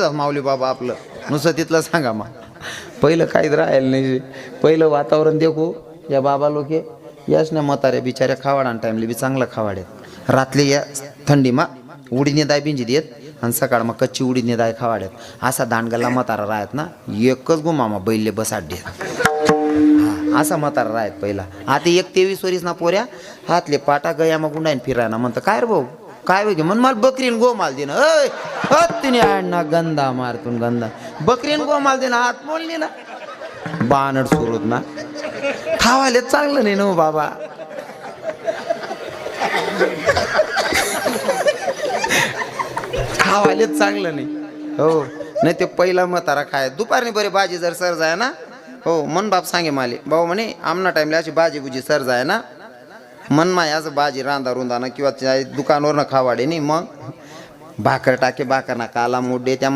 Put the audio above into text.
माऊली बाबा आपलं नुसतं तिथलं सांगा मग. पहिलं काहीच राहिलं नाही. पहिलं वातावरण देखो या बाबा लोके याच ना म्हाताऱ्या बिचाऱ्या खावाडा टाइमली बी चांगलं खावाड्यात. रातले या थंडीमा उडीने दाय बिंजी देत आणि सकाळ मग कच्ची उडीने दाय खावाड्यात. असा दांडगल्ला म्हातारा राहत ना, एकच गुमामा बैलले बसाडे. हा असा म्हातारा राहत पहिला. आता 23 वर्ष ना पोऱ्या हातले पाटा गया मग गुंडाईन फिरायना म्हणतं काय रे भाऊ काय वेगे म्हण मला बकरीन गोमाल दे ना. तिने आणना गंधा मारतून गंधा बकरीन गोमाल दे ना हात बोलली ना बानड सुरूत ना खावाले चांगलं नाही ना बाबा. खावालेच चांगलं नाही हो. नाही ते पहिला म्हातारा खाय दुपारनी बरे भाजी जर सर जाय ना हो मन बाप सांगे माले भाऊ म्हणे आमना टाइमला अशी भाजी बुजी सर जाय ना मन माय असं भाजी रांधा रुंदा ना किंवा दुकानवर ना खावाडे नाही मग भाकर टाके भाकर ना काला मोडे त्यामध्ये